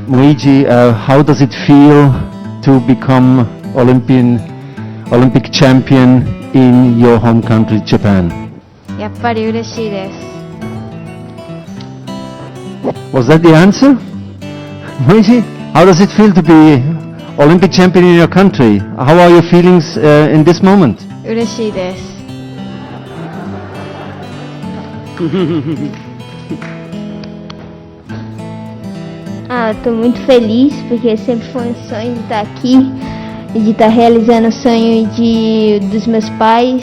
Luigi, how does it feel to become Olympic champion in your home country, Japan? やっぱり嬉しいです。 Was that the answer? Luigi, how does it feel to be Olympic champion in your country? How are your feelings in this moment? 嬉しいです。Estou muito feliz porque sempre foi um sonho de estar aqui e de estar realizando o sonho dos meus pais,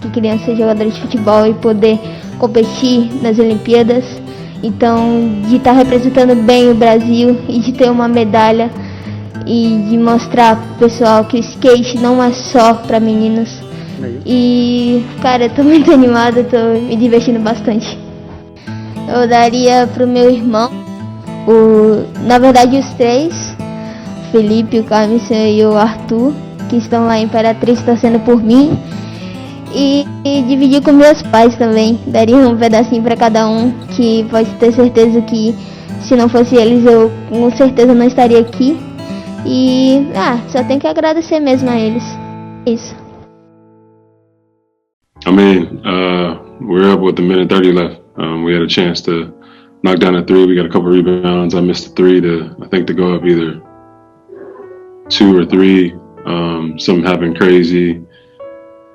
que queriam ser jogadores de futebol e poder competir nas Olimpíadas. Então, de estar representando bem o Brasil e de ter uma medalha e de mostrar pro pessoal que o skate não é só para meninos. E, cara, eu tô muito animada, tô me divertindo bastante. Eu daria pro meu irmão, na verdade os três, o Felipe, o Carlos e o Arthur, que estão lá em Imperatriz torcendo por mim. E dividir com meus pais também, daria um pedacinho para cada um, que pode ter certeza que se não fosse eles eu com certeza não estaria aqui. E só tenho que agradecer mesmo a eles. Isso. I mean, we were up with a minute 30 left. We had a chance to knock down a three. We got a couple rebounds. I missed a three to go up either 2 or 3. Something happened crazy,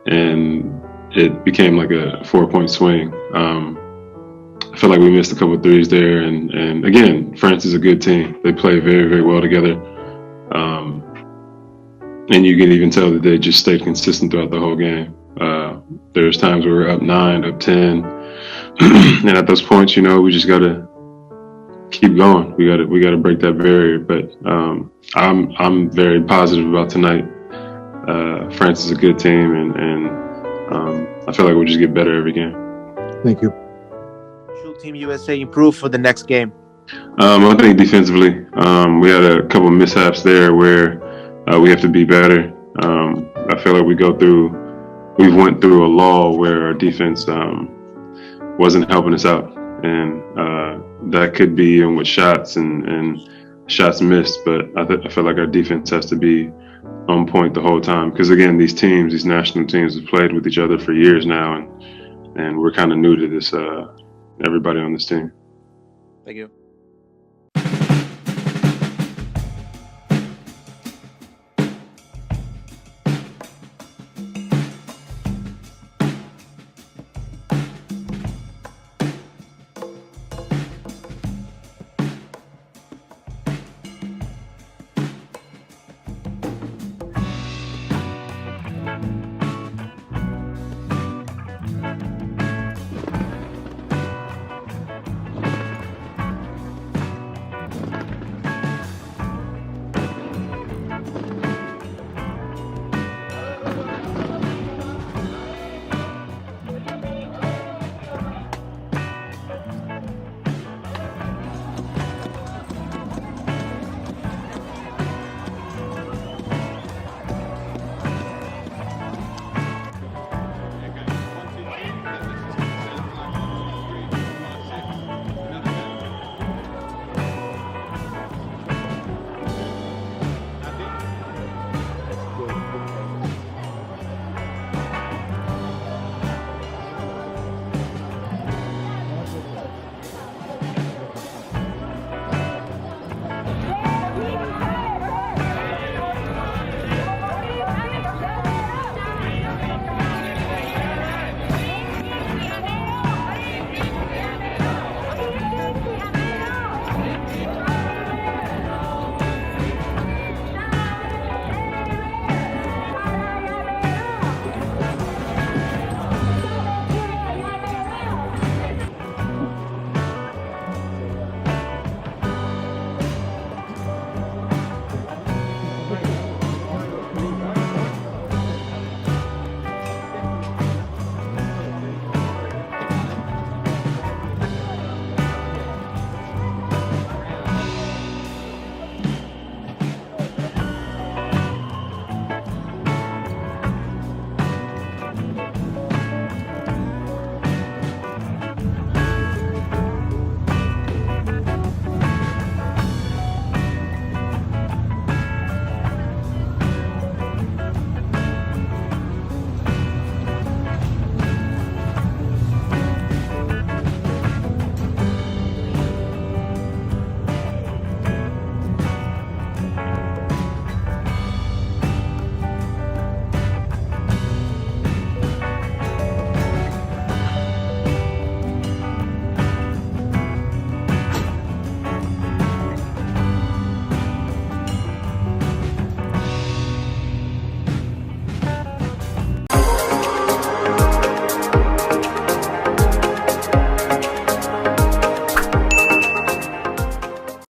and it became like a 4-point swing. I feel like we missed a couple threes there, and again, France is a good team. They play very, very well together. And you can even tell that they just stayed consistent throughout the whole game. There's times where we're up 9, up 10, and at those points, we just gotta keep going. We gotta break that barrier. But I'm very positive about tonight. France is a good team, and I feel like we'll just get better every game. Thank you. Should Team USA improve for the next game? I think defensively, we had a couple mishaps there where we have to be better. I feel like we went through a lull where our defense wasn't helping us out, and that could be with shots and shots missed. But I feel like our defense has to be on point the whole time, because again, these national teams have played with each other for years now, and we're kind of new to this. Everybody on this team. Thank you.